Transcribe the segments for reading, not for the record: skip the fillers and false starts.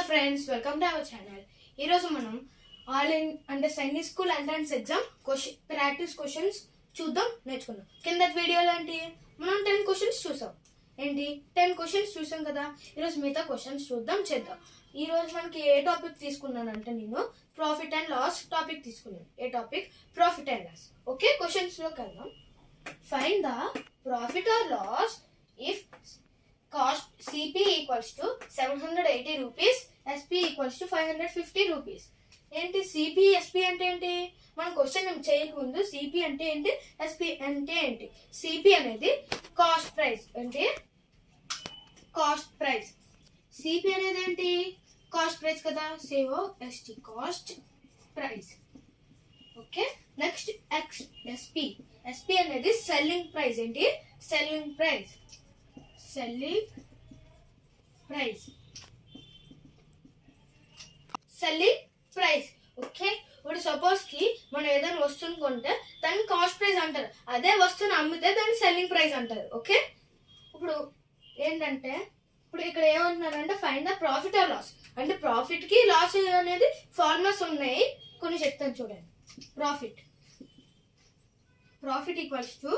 Friends, welcome to our channel. ఈరోజు మనం all in అంటే Sainik school entrance exam practice questions చూద్దాం, నేర్చుకుందాం. కింద వీడియోలో ఏంటి మనం 10 క్వశ్చన్స్ చూసాం. ఏంటి 10 క్వశ్చన్స్ చూసాం కదా. ఈరోజు మిగతా క్వశ్చన్స్ చూద్దాం, చేద్దాం. ఈ రోజు మనకి ఏ టాపిక్ తీసుకున్నానంటే నేను ప్రాఫిట్ అండ్ లాస్ టాపిక్ తీసుకున్నాను. ఏ topic? Profit and loss. Okay, questions లోకి వెళ్దాం. Find the profit or loss if cost CP equals to 780 rupees, SP equals to 550 rupees. ఏంటి CP SP అంటే ఏంటి? మనం క్వశ్చన్ చేయకముందు CP అంటే ఏంటి, SP అంటే ఏంటి? CP అనేది కాస్ట్ ప్రైస్. అంటే కాస్ట్ ప్రైస్. CP అనేది ఏంటి? కాస్ట్ ప్రైస్ కదా. COST cost price. Okay, next SP అనేది సెల్లింగ్ ప్రైస్. ఏంటి? Selling price. Selling price. Okay, ఇప్పుడు సపోజ్ కి మనం ఏదైనా వస్తువుని కొంటే దాన్ని కాస్ట్ ప్రైస్ అంటారు. అదే వస్తువుని అమ్మితే దాన్ని సెల్లింగ్ ప్రైస్ అంటారు. ఓకే, ఇప్పుడు ఏంటంటే ఇప్పుడు ఇక్కడ ఏమంటున్నారంటే find the profit or loss. అంటే ప్రాఫిట్ కి లాస్ అనేది ఫార్ములాస్ ఉన్నాయి, కొన్ని చెప్తాను చూడండి. Profit equals to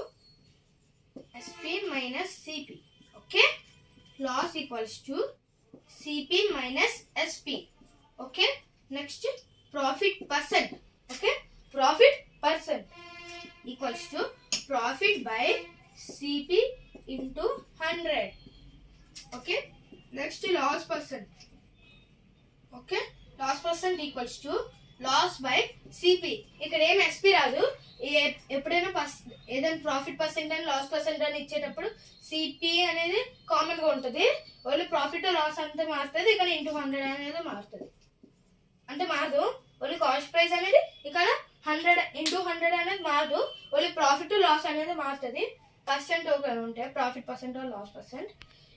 SP minus CP. Okay, loss equals to CP minus SP. Okay, next profit percent. Okay, profit percent equals to profit by CP into 100. Okay, next loss percent. Okay, loss percent equals to loss by CP. ఇక్కడ ఏం SP రాదు. ఎప్పుడైనా ఏదైనా profit percent అని loss percent అని ఇచ్చేటప్పుడు CP అనేది common గా ఉంటుంది. ఓన్లీ ప్రాఫిట్ లాస్ అంతా మారుతుంది. ఇక్కడ ఇంటూ 100 అనేది మారుతుంది. అంటే మారదు. ఓన్లీ కాస్ట్ ప్రైస్ అనేది ఇక్కడ 100 ఇంటూ 100 అనేది మారదు. ఓన్లీ ప్రాఫిట్ లాస్ అనేది మారుతుంది. పర్సెంట్ ఒక ఉంటాయి, ప్రాఫిట్ పర్సెంట్ లాస్ పర్సెంట్.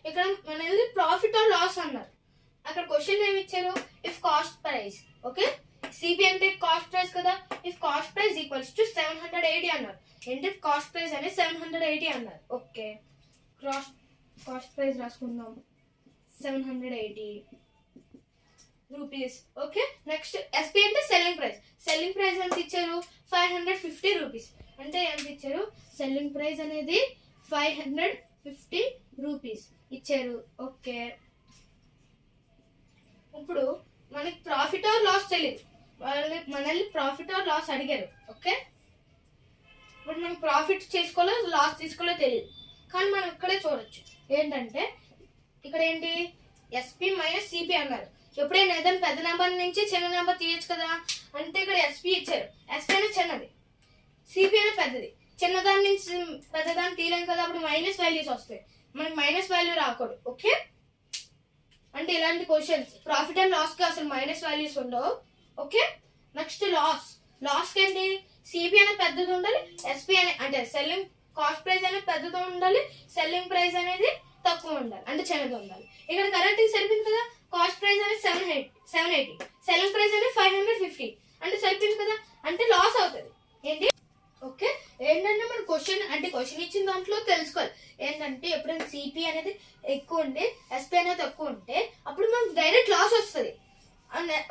ఇక్కడ మనది ప్రాఫిట్ ఆర్ లాస్ అన్నారు. అక్కడ క్వశ్చన్ ఏమి ఇచ్చారు? If cost price. Okay, CP అంటే కాస్ట్ ప్రైస్ కదా. If cost price equals to 780 అన్నారు. ఏంటి? కాస్ట్ ప్రైస్ అనేది 780 అన్నారు. ఓకే, కాస్ట్ ప్రైస్ రాసుకుందాం, 780 రూపీస్. ఓకే, నెక్స్ట్ SP అంటే సెల్లింగ్ ప్రైస్. సెల్లింగ్ ప్రైస్ ఎంత ఇచ్చారు? 550 రూపీస్. అంటే ఎంత ఇచ్చారు? సెల్లింగ్ ప్రైస్ అనేది 550 రూపీస్ ఇచ్చారు. ఓకే, ఇప్పుడు మనకి ప్రాఫిట్ ఆర్ లాస్ తెలియదు. మనల్ని ప్రాఫిట్ ఆర్ లాస్ అడిగారు. ఓకే, ఇప్పుడు మనం ప్రాఫిట్ చేసుకోవాలో లాస్ తీసుకోవాలో తెలియదు. కానీ మనం ఇక్కడే చూడొచ్చు. ఏంటంటే ఇక్కడ ఏంటి? SP మైనస్ CP అన్నారు. ఎప్పుడైనా ఏదైనా పెద్ద నెంబర్ నుంచి చిన్న నెంబర్ తీయచ్చు కదా. అంటే ఇక్కడ SP ఇచ్చారు. SP అనేది చిన్నది, CP అనేది పెద్దది. చిన్నదాని నుంచి పెద్దదాన్ని తీయలేం కదా. అప్పుడు మైనస్ వాల్యూస్ వస్తాయి. మనకి మైనస్ వాల్యూ రాకూడదు. ఓకే, అంటే ఇలాంటి క్వశ్చన్స్ ప్రాఫిట్ అండ్ లాస్ కి అసలు మైనస్ వాల్యూస్ ఉండవు. ఓకే, నెక్స్ట్ లాస్ కి ఏంటి? CP అనేది పెద్దది ఉండాలి, SP అంటే సెల్లింగ్ కాస్ట్ ప్రైస్ అనేది పెద్దది ఉండాలి, సెల్లింగ్ ప్రైస్ అనేది తక్కువ ఉండాలి, అంటే చిన్నది ఉండాలి. ఇక్కడ కరెక్ట్ సరిపోయింది కదా. కాస్ట్ ప్రైస్ అనేది 780, సెల్లింగ్ ప్రైస్ అనేది 550, అంటే సరిపోయింది కదా. అంటే లాస్ అవుతుంది. ఏంటి? ఓకే, ఏంటంటే మన క్వశ్చన్ ఇచ్చిన దాంట్లో తెలుసుకోవాలి. ఏంటంటే ఎప్పుడైనా CP అనేది ఎక్కువ ఉంటే SP అనేది తక్కువ ఉంటే అప్పుడు మనకు డైరెక్ట్ లాస్ వస్తుంది.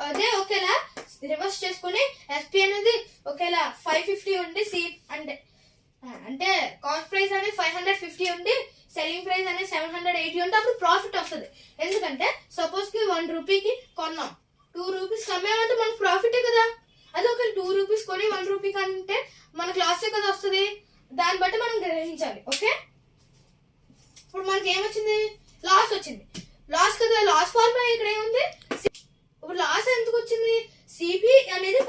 అదే ఒకేలా రివర్స్ చేసుకుని SP అనేది ఒకేలా 550 ఉండి అంటే కాస్ట్ ప్రైస్ అనేది 550 ఉండి సెల్లింగ్ ప్రైస్ అనేది 780 ఉంటే అప్పుడు ప్రాఫిట్ వస్తుంది. ఎందుకంటే సపోజ్ కి 1 రూపీకి కొన్నాం, 2 రూపీస్ అమ్మామంటే మనకు ప్రాఫిటే కదా. అదే ఒక 2 రూపీస్ కొని 1 రూపీ కంటే మనకు లాసే కదా వస్తుంది. దాన్ని బట్టి మనం గ్రహించాలి. ఓకే, ఇప్పుడు మనకి ఏమొచ్చింది? లాస్ వచ్చింది. లాస్ కదా. లాస్ ఫార్ములా ఇక్కడ ఏముంది? ఇప్పుడు లాస్ ఎందుకు వచ్చింది? CP అనేది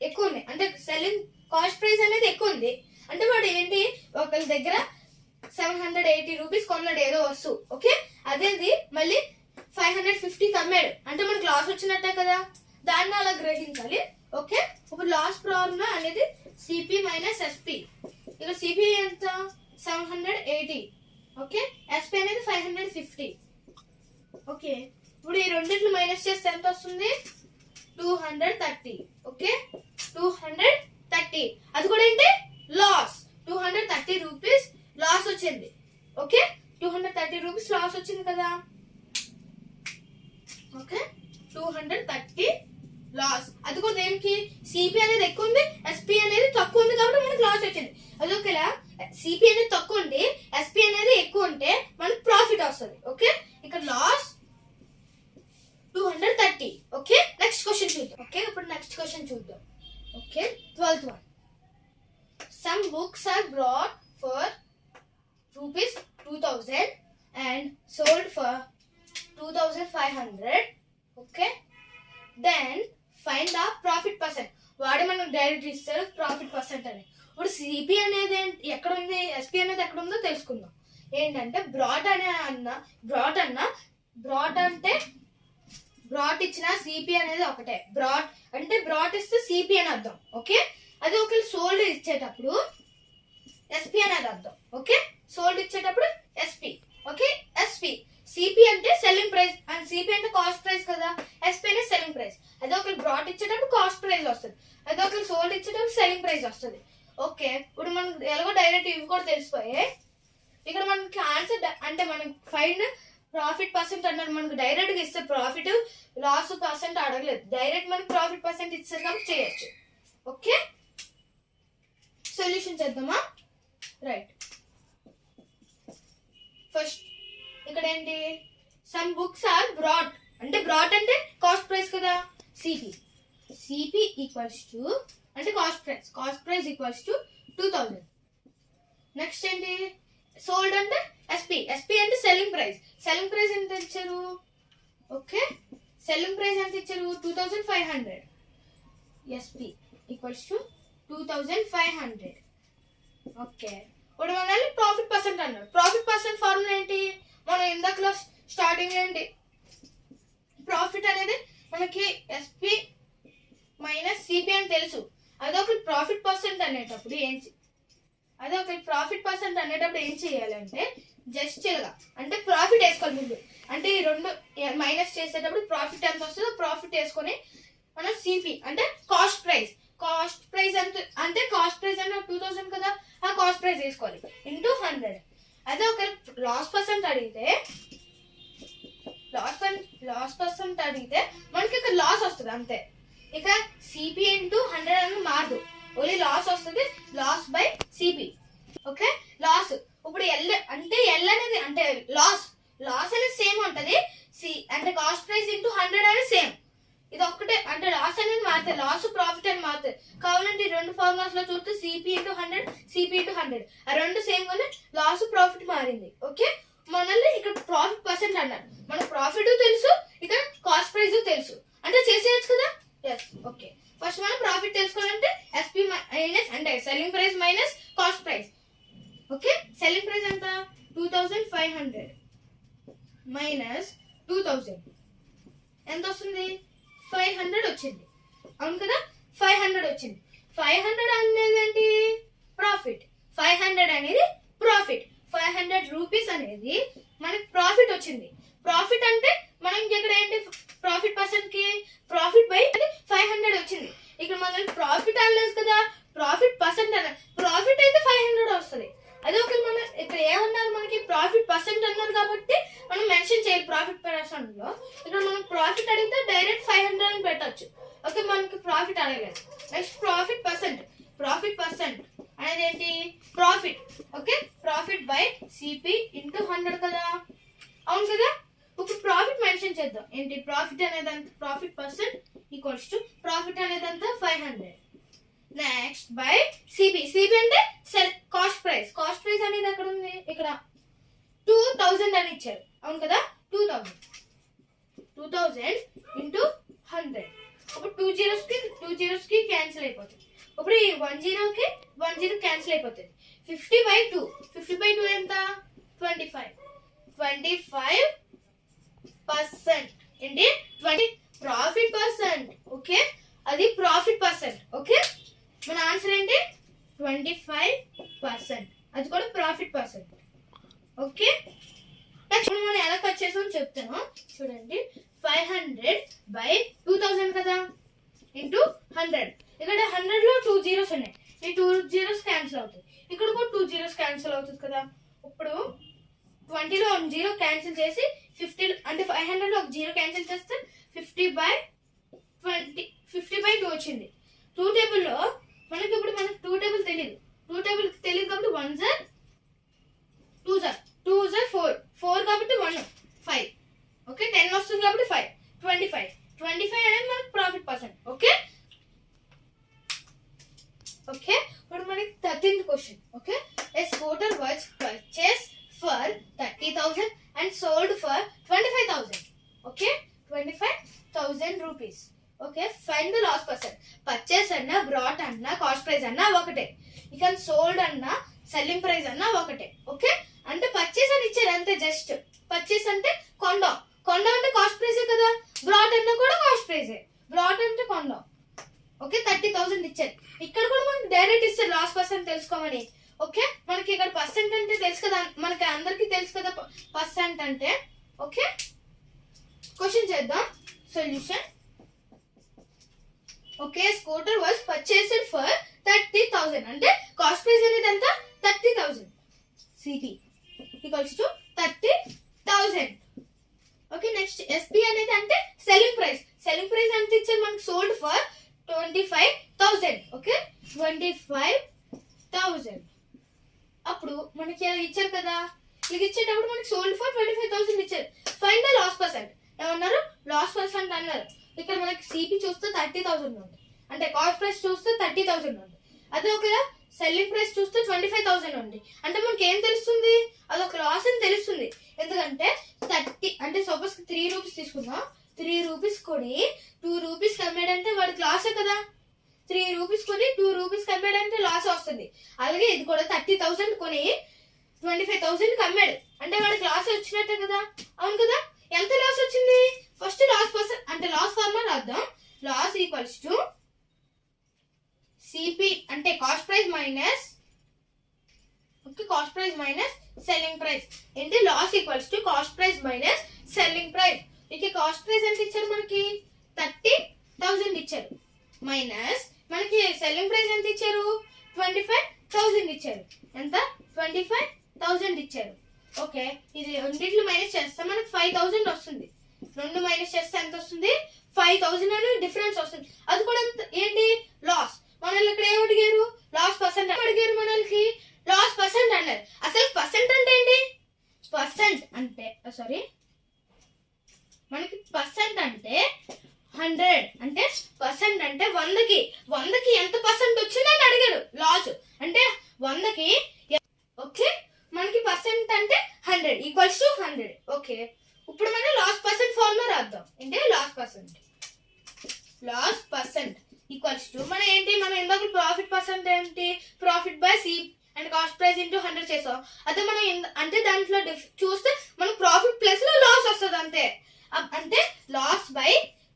ఎక్కువ ఉంది, అంటే సెల్లింగ్ కాస్ట్ ప్రైస్ అనేది ఎక్కువ ఉంది. అంటే వాడు ఏంటి, ఒకరి దగ్గర 780 రూపీస్ కొన్నాడు ఏదో వస్తువు. ఓకే, అదేది మళ్ళీ 550కి అమ్మాడు, అంటే మనకు లాస్ వచ్చినట్టే కదా. దాన్ని అలా గ్రహించాలి. ఓకే, ఇప్పుడు లాస్ ఫార్ములా అనేది CP మైనస్ SP. ఇక్కడ CP ఎంత? 780. ఓకే, SP అనేది 550. ఓకే, ఇప్పుడు ఈ రెండింటిని మైనస్ చేస్తే ఎంత వస్తుంది? 230. ఓకే, 230. అది కూడా ఏంటి? లాస్. 230 రూపీస్ లాస్ వచ్చింది. ఓకే, 230 రూపీస్ లాస్ వచ్చింది కదా. Okay, 230 loss. అది కూడా దేనికి? సిపి అనేది ఎక్కువ ఉంది, ఎస్పి అనేది తక్కువ ఉంది కాబట్టి మనకి లాస్ వచ్చింది. అది ఒకలా సిపి అనేది తక్కువ ఉంది, ఎస్పి అనేది ఎక్కువ ఉంటే మనకి ప్రాఫిట్ వస్తుంది. ఓకే, ఇక్కడ లాస్ 230. ఓకే, నెక్స్ట్ క్వశ్చన్ చూద్దాం. ఓకే, ఇప్పుడు నెక్స్ట్ క్వశ్చన్ చూద్దాం. Okay, 12th one. Some books are bought for rupees 2000 and sold for 2500. Okay, then find the profit percent. వాడే మనకు డైరెక్ట్ ఇస్తారు ప్రాఫిట్ పర్సెంట్ అని. ఇప్పుడు సిపి అనేది ఎక్కడ ఉంది, ఎస్పి అనేది ఎక్కడ ఉందో తెలుసుకుందాం. ఏంటంటే బ్రాట్ అంటే బ్రాట్ ఇచ్చిన సిపి అనేది ఒకటే. బ్రాట్ అంటే బ్రాట్ ఇస్తే సిపి అని అర్థం. ఓకే, అది ఒక సోల్డ్ ఇచ్చేటప్పుడు ఎస్పి అనేది అర్థం. ఓకే, సోల్డ్ ఇచ్చేటప్పుడు ఎస్పి. Okay, SP. సిపి అంటే సెల్లింగ్ ప్రైస్ అండ్ సిపి అంటే కాస్ట్ ప్రైస్ కదా, ఎస్పి అంటే సెల్లింగ్ ప్రైస్. అదే ఒకరు బ్రాట్ ఇచ్చేటప్పుడు కాస్ట్ ప్రైస్ వస్తుంది, అదే ఒకరు సోల్డ్ ఇచ్చేటప్పుడు సెల్లింగ్ ప్రైస్ వస్తుంది. ఓకే, ఇప్పుడు మనకు ఎలాగో డైరెక్ట్ ఇవి కూడా తెలిసిపోయాయి. ఇక్కడ మనకి ఆన్సర్ అంటే మనకి ఫైండ్ ప్రాఫిట్ పర్సెంట్ అన్నారు. మనకు డైరెక్ట్ గా ఇస్తే ప్రాఫిట్ లాస్ పర్సెంట్ అడగలేదు, డైరెక్ట్ మనకి ప్రాఫిట్ పర్సెంట్ ఇస్తారు కాబట్టి చేయొచ్చు. ఓకే, సొల్యూషన్ చేద్దామా? రైట్, ఫస్ట్ ఇక్కడ ఏంటి? సమ్ బుక్స్ ఆర్ బ్రాట్ అంటే బ్రాట్ అంటే కాస్ట్ ప్రైస్ కదా, సిపి ఈక్వల్స్ టు అంటే cost price equals to 2000. Next ఏంటి? సోల్డ్ అంటే ఎస్పి అంటే సెల్లింగ్ ప్రైస్ ఎంత ఇచ్చారు? ఓకే, సెల్లింగ్ ప్రైస్ ఎంత ఇచ్చారు? 2500. SP equals to 2500. ఓకే, ఇప్పుడు మనల్ని ప్రాఫిట్ పర్సెంట్ అన్నారు. ప్రాఫిట్ పర్సెంట్ ఫార్ములా ఏంటి? మనం ఇందాకలో స్టార్టింగ్ ఏంటి? ప్రాఫిట్ అనేది మనకి ఎస్పి మైనస్ సిపి అని తెలుసు. అదొక ప్రాఫిట్ పర్సెంట్ అనేటప్పుడు ఏం చేయాలంటే జస్ట్ ఇలా అంటే ప్రాఫిట్ వేసుకోవాలి ముందు. అంటే ఈ రెండు మైనస్ చేసేటప్పుడు ప్రాఫిట్ ఎంత వస్తుందో ప్రాఫిట్ వేసుకొని మనం సిపి అంటే కాస్ట్ ప్రైస్ ఎంత అంటే కాస్ట్ ప్రైస్ అంటే 2000 కదా, ఆ కాస్ట్ ప్రైస్ వేసుకోవాలి ఇంటూ 100. అదే ఒక లాస్ పర్సెంట్ అడిగితే మనకి ఇక్కడ లాస్ వస్తుంది అంతే. ఇక సిపి ఇంటూ 100 అని మారదు, ఓన్లీ లాస్ వస్తుంది, loss by CP. Okay, loss ఇప్పుడు ఎల్ అనేది అంటే లాస్ అనేది సేమ్ ఉంటది. అంటే కాస్ట్ ప్రైస్ ఇంటూ 100 అనేది సేమ్. ఇది ఒక్కటే అంటే లాస్ అనేది మారుతుంది, లాస్ ప్రాఫిట్ అని మారుతుంది. కావాలంటే ఈ రెండు ఫార్ములాస్ లో చూస్తే సిపి ఇంటూ 100 సిపి ఇంటూ 100 ఆ రెండు సేమ్ గానే లాస్ ప్రాఫిట్ మారింది. ఓకే, మనల్ని ఇక్కడ ప్రాఫిట్ పర్సెంట్ అన్నారు. మన ప్రాఫిట్ తెలుసు, ఇక్కడ కాస్ట్ ప్రైస్ తెలుసు, అంటే చేసేయచ్చు కదా. ఎస్, ఓకే, ఫస్ట్ మనం ప్రాఫిట్ తెలుసుకోవాలంటే ఎస్పి మైనస్ అంటే selling price minus cost price. Okay, selling price ఎంత? 2500 మైనస్ 2000 ఎంత వస్తుంది? 500 వచ్చింది. అవును కదా, 500 వచ్చింది. 500 అనేది ఏంటి? ప్రాఫిట్. 500 అనేది ప్రాఫిట్. 500 రూపీస్ అనేది మనకి ప్రాఫిట్ వచ్చింది. ప్రాఫిట్ అంటే మనం ఇక్కడ ఏంటి? ప్రాఫిట్ పర్సెంట్ కి ప్రాఫిట్ బై 500 వచ్చింది. ఇక్కడ మనకి ప్రాఫిట్ అనలేదు కదా, ప్రాఫిట్ పర్సెంట్ అన్న. ప్రాఫిట్ అయితే 500 వస్తుంది. అదే ఒక మనం ఇక్కడ ఏమన్నారు? మనకి ప్రాఫిట్ పర్సెంట్ అన్నారు కాబట్టి మనం మెన్షన్ చేయాలి ప్రాఫిట్ పర్సెంట్ లో. ఇక్కడ మనం ప్రాఫిట్ అడిగితే డైరెక్ట్ 500 అని పెట్టచ్చు. ఓకే, మనకి ప్రాఫిట్ అడగలేదు. నెక్స్ట్ ప్రాఫిట్ పర్సెంట్ అనేది ఏంటి? Profit. Okay, profit by CP into 100 కదా, అవును కదా. ఇప్పుడు ప్రాఫిట్ మెన్షన్ చేద్దాం. ఏంటి ప్రాఫిట్ అనేది అంత? Profit percent equals to profit అనేది అంత 500. నెక్స్ట్ బై సిపి అంటే కాస్ట్ ప్రైస్ అనేది ఎక్కడ ఉంది? ఇక్కడ 2000 అని ఇచ్చారు, అవును కదా. 2000 ఇంటూ 100. ఇప్పుడు 2 zeros కి క్యాన్సిల్ అయిపోతుంది. ఇప్పుడు ఈ 1 0 క్యాన్సిల్ అయిపోతుంది. 50/2 ఎంత? 25% ఏంటి? 20 ప్రాఫిట్ పర్సెంట్. ఓకే, అది ప్రాఫిట్ పర్సెంట్. ఓకే, మన ఆన్సర్ ఏంటి? 25%. అది కూడా ప్రాఫిట్ పర్సెంట్. ఓకే, నెక్స్ట్ మనం ఎలా కట్ చేసామో చెప్తాను చూడండి. 500/2000 కదా ఇంటూ 100. ఇక్కడ 100 లో 2 zeros ఉన్నాయి. ఈ 2 zeros క్యాన్సిల్ అవుతుంది. ఇక్కడ కూడా 2 zeros క్యాన్సిల్ అవుతుంది కదా. ఇప్పుడు 20 లో 1 0 క్యాన్సిల్ చేసి 50 అంటే 500 లో 1 0 క్యాన్సిల్ చేస్తే 50/2 వచ్చింది. 2 టేబుల్లో మనకి ఇప్పుడు 2 టేబుల్ తెలియదు. 2 టేబుల్ తెలియదు కాబట్టి 1 జార్ 2 జార్ 2 జార్ 4 కాబట్టి 1 5. ఓకే 10 వస్తుంది కాబట్టి 5 25 అనేది మనకి ప్రాఫిట్ పర్సెంట్. ఓకే ఓకే ఇప్పుడు మనకి 13th question. Okay a scooter was purchase for 30,000 and sold for 25,000. Okay 25,000 rupees. Okay find the loss percent. Purchase అన్నా బ్రాట్ అన్నా కాస్ట్ ప్రైస్ అన్నా ఒకటే, ఇక సోల్డ్ అన్నా సెల్లింగ్ ప్రైస్ అన్నా ఒకటే. ఓకే అంటే పర్చేస్ అని ఇచ్చారు అంతే, జస్ట్ పర్చేస్ అంటే కొండం అంటే కాస్ట్ ప్రైజే కదా, బ్రాట్ అన్నా కూడా కాస్ట్ ప్రైజే, బ్రాట్ అంటే కొండం. ఓకే 30,000 ఇచ్చారు. ఇక్కడ కూడా మనకి డైరెక్ట్ ఇస్తారు లాస్ పర్సెంట్ తెలుసుకోమని. ఓకే మనకి ఇక్కడ పర్సెంట్ అంటే తెలుసు కదా, మనకి అందరికి తెలుసు కదా పర్సెంట్ అంటే. ఓకే క్వశ్చన్ చేద్దాం. Solution. Okay scooter was purchased for 30,000 అంటే కాస్ట్ ప్రైస్ అనేది ఎంత 30,000. CP equals to 30,000. Okay next SP అనేది అంటే సెల్లింగ్ ప్రైస్. సెల్లింగ్ ప్రైస్ ఎంత ఇచ్చారు మనకి, సోల్డ్ ఫర్ 25,000. ఓకే 25,000. అప్పుడు మనకి ఇచ్చారు కదా, ఇది ఇచ్చేటప్పుడు మనకి సోల్డ్ ఫర్ 25,000 ఇచ్చారు. Find the loss percent. ఏమన్నారు, లాస్ పర్సెంట్ అన్నారు. ఇక్కడ మనకి సిపి చూస్తే 30,000 ఉంది, అంటే కాస్ట్ ప్రైస్ చూస్తే 30,000 ఉంది. అదే ఒక సెల్లింగ్ ప్రైస్ చూస్తే 25,000 ఉంది. అంటే మనకి ఏం తెలుస్తుంది, అదొక లాస్ అని తెలుస్తుంది. ఎందుకంటే 30 అంటే సపోజ్ 3 రూపీస్ తీసుకుందాం, 3 రూపీస్ కొని 2 రూపీస్ కమ్మాడంటే వాడికి లాసే కదా. 3 రూపీస్ కొని 2 రూపీస్ కమ్మాడంటే లాస్ వస్తుంది. అలాగే ఇది కూడా 30,000 కొని 25,000 కమ్మాడు అంటే వాడికి లాస్ వచ్చినట్టే కదా. అవును కదా. ఎంత లాస్ వచ్చింది, ఫస్ట్ లాస్ పర్సెంట్ అంటే లాస్ ఫార్ములా రాద్దాం. లాస్ ఈక్వల్స్ టు సిపి అంటే cost price minus, okay cost price minus selling price. ఏంటి loss equals to cost price minus selling price. ఇక కాస్ట్ ప్రైస్ ఎంత ఇచ్చారు మనకి 30,000 ఇచ్చారు, మైనస్ మనకి సెల్లింగ్ ప్రైస్ ఎంత ఇచ్చారు 25,000 ఇచ్చారు. ఎంత 25,000 ఇచ్చారు. ఓకే ఇది రెండిట్లు మైనస్ చేస్తే మనకి 5,000 వస్తుంది. 2 మైనస్ చేస్తే ఎంత వస్తుంది 5,000 అనేది డిఫరెన్స్ వస్తుంది. అది కూడా ఏంటి లాస్. మనల్ని ఇక్కడ ఏం అడిగారు, లాస్ పర్సెంట్ అడిగారు, మనల్కి లాస్ పర్సెంట్ అన్నారు. అసలు పర్సెంట్ అంటే ఏంటి, పర్సెంట్ అంటే సారీ మనకి పర్సెంట్ అంటే 100 అంటే పర్సెంట్ అంటే 100కి ఎంత పర్సెంట్ వచ్చిందని అడిగారు. లాస్ అంటే 100కి. ఓకే మనకి పర్సెంట్ అంటే 100 ఈక్వల్స్ టు 100. ఓకే ఇప్పుడు మనం లాస్ పర్సెంట్ ఫార్ములా రాద్దాం. అంటే లాస్ పర్సెంట్ ఈక్వల్స్ టు మనం ఏంటి, మనం ఇందాక ప్రాఫిట్ పర్సెంట్ ఏంటి, profit by C and cost price into 100 చేసాం. అదే మనం అంటే దాంట్లో చూస్తే మనకు ప్రాఫిట్ ప్లస్ లో లాస్ వస్తుంది అంతే. అంటే loss by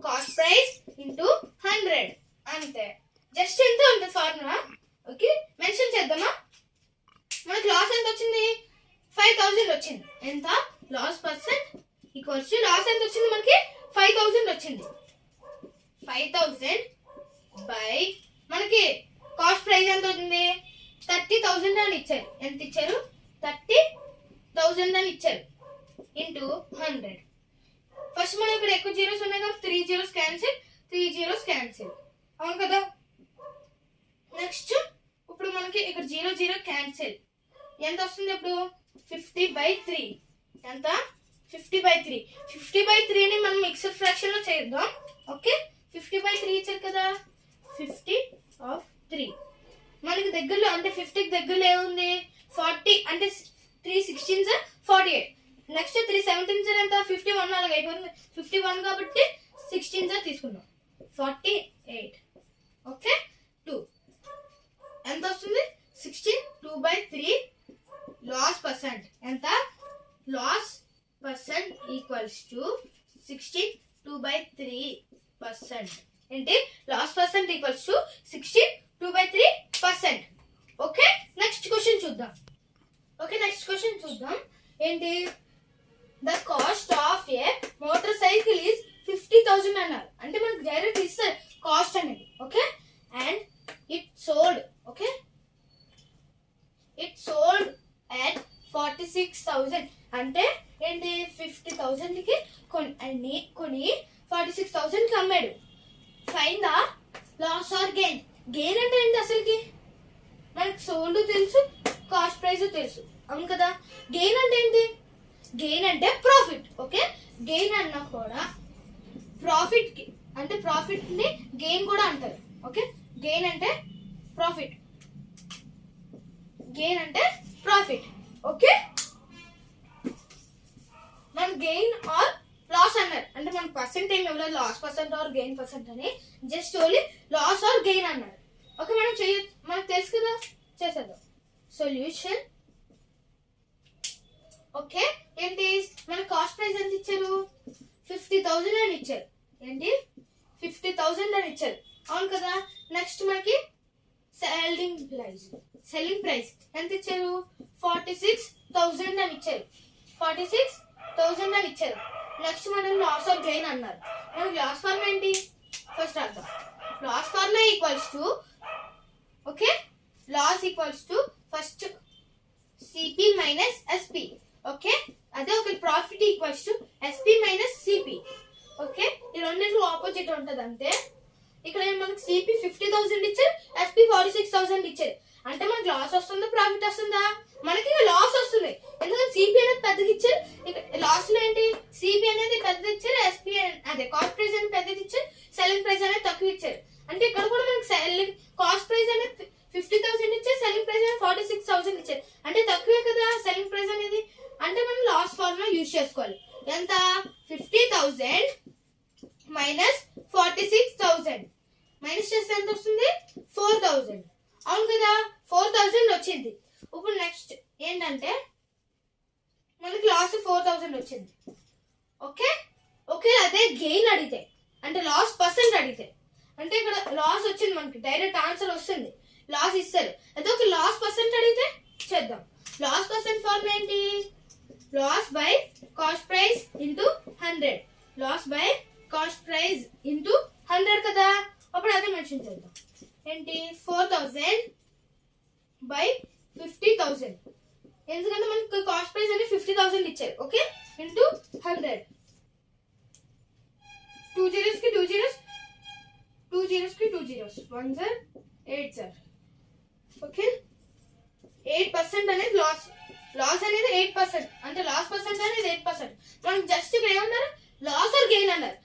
cost price into 100 అంతే. జస్ట్ ఎంత ఉంటుంది ఫార్ములా. ఓకే మెన్షన్ చేద్దామా. మనకి లాస్ ఎంత వచ్చింది 5,000 వచ్చింది. ఎంత loss percent equals to loss ఎంత వచ్చింది మనకి 5,000 వచ్చింది. 5,000 బై మనకి కాస్ట్ ప్రైస్ ఎంత అవుతుంది 30,000 అని ఇచ్చారు. ఎంత ఇచ్చారు 30,000 అని ఇచ్చారు ఇంటూ 100. ఫస్ట్ మనం ఇక్కడ ఎక్కువ జీరోస్ ఉన్నాయి కాబట్టి 3 జీరోస్ క్యాన్సిల్, 3 జీరోస్ క్యాన్సిల్. అవును కదా. నెక్స్ట్ ఇప్పుడు మనకి ఇక్కడ 0 0 క్యాన్సిల్. ఎంత వస్తుంది ఇప్పుడు 50/3. ఎంత 50/3. 50/3ని మనం మిక్స్డ్ ఫ్రాక్షన్ లో చేద్దాం. ఓకే 50/3 ఇచ్చారు కదా, 50/3 మనకి దగ్గరలో అంటే 50కి దగ్గరలో ఏముంది 40 అంటే 3 16s 48. నెక్స్ట్ 3 17s ఎంత 51 అలాగ అయిపోతుంది. 51 కాబట్టి 16s తీసుకుందాం 48. ఓకే 2 ఎంత వస్తుంది 16. 2/3 లాస్ పర్సెంట్ ఎంత, లాస్ పర్సెంట్ ఈక్వల్స్ టు 16 2/3%. ఏంటి loss percent equals to 16 2/3%. Okay next question చూద్దాం. ఏంటి, the cost of a motorcycle is 50,000 అన్నారు. అంటే మనకు డైరెక్ట్ ఇస్తారు కాస్ట్ అనేది. Okay and it sold. Okay it sold at 46,000 అంటే ఏంటి 50,000కి కొని 46,000కి అమ్మాడు. Find the loss or gain. Gain అంటే ఏంటి అసలుకి? మనకి సోల్డ్ తెలుసు, కాస్ట్ ప్రైస్ తెలుసు, అవును కదా. గెయిన్ అంటే ఏంటి? గెయిన్ అంటే ప్రాఫిట్. ఓకే, గెయిన్ అన్నా కూడా ప్రాఫిట్ కి అంటే ప్రాఫిట్ ని గెయిన్ కూడా అంటారు. ఓకే, గెయిన్ అంటే ప్రాఫిట్, గెయిన్ అంటే ప్రాఫిట్. ఓకే, మన గెయిన్ ఆర్ లాస్ అన్నారు అంటే మన పర్సెంట్ ఏమి ఇవ్వలేదు, loss percent or gain percent అని, just only loss or gain అన్నారు. ఓకే, మనకు తెలుసు కదా, చేసేద్దాం. సొల్యూషన్. ఓకే, ఏంటి మన కాస్ట్ ప్రైస్ ఎంత ఇచ్చారు? 50,000 అని ఇచ్చారు. ఏంటి 50,000 అని ఇచ్చారు, అవును కదా. నెక్స్ట్ మనకి సెల్లింగ్ ప్రైస్ ఎంత ఇచ్చారు? 46,000 అని ఇచ్చారు. 46,000 అని ఇచ్చారు. నెక్స్ట్ మనం లాస్ ఆర్ గెయిన్ అన్నారు. మనకి లాస్ ఫార్మ్ ఏంటి? ఫస్ట్ అర్థం. Loss form equals to, okay, loss equals to first CP minus SP. Okay, అదే ఒక profit equals to SP minus CP. Okay, ఈ రెండింటిలో ఆపోజిట్ ఉంటది అంతే. ఇక్కడ మనకి సిపి 50,000 ఇచ్చారు, ఎస్పి 46,000 ఇచ్చారు. అంటే మనకి లాస్ వస్తుందా ప్రాఫిట్ వస్తుందా? మనకి లాస్ వస్తుంది, ఎందుకంటే సిపి అనేది పెద్దది ఇచ్చారు. లాస్ లో ఏంటి? సిపి అనేది పెద్దది ఇచ్చారు, ఎస్పి అదే కాస్ట్ ప్రైస్ అనేది పెద్దది ఇచ్చారు, సెల్లింగ్ ప్రైస్ అనేది తక్కువ ఇచ్చారు. అంటే ఇక్కడ కూడా మనకి సెల్లింగ్ కాస్ట్ ప్రైస్ అనేది 50,000 ఇచ్చారు, సెల్లింగ్ ప్రైస్ అనేది 46,000 ఇచ్చారు. అంటే తక్కువే కదా సెల్లింగ్ ప్రైస్ అనేది. అంటే మనం లాస్ ఫార్ములా యూజ్ చేసుకోవాలి. ఎంత? 50,000 మైనస్ 46,000 మైనస్ చేస్తే ఎంత వస్తుంది? 4,000, అవును కదా. 4,000 వచ్చింది. ఇప్పుడు నెక్స్ట్ ఏంటంటే మనకి లాస్ 4,000 వచ్చింది. ఓకే, ఓకే, అదే గెయిన్ అడిగితే అంటే లాస్ పర్సెంట్ అడిగితే, అంటే ఇక్కడ లాస్ వచ్చింది మనకి, డైరెక్ట్ ఆన్సర్ వస్తుంది, లాస్ ఇస్తారు. అదే ఒక లాస్ పర్సెంట్ అడిగితే చేద్దాం. లాస్ పర్సెంట్ ఫార్మ్ ఏంటి? Loss by cost price into 100. Loss by cost price into 100 కదా. అప్పుడు అదే మెన్షన్ చేద్దాం. ఏంటి? 4,000 బై 50,000. ఎందుకంటే మనకి కాస్ట్ ప్రైస్ అని 50,000 ఇచ్చారు. Okay, into 100. 2 zeros కి 2 zeros, 2 zeros కి 2 zeros, 1 0 8 0. ఓకే, 8% అనేది లాస్. లాస్ అనేది 8%, అంటే లాస్ పర్సెంట్ అనేది 8%. మనకి జస్ట్ ఇక్కడ ఏమన్నారు? లాస్ ఆర్ గెయిన్ అన్నారు.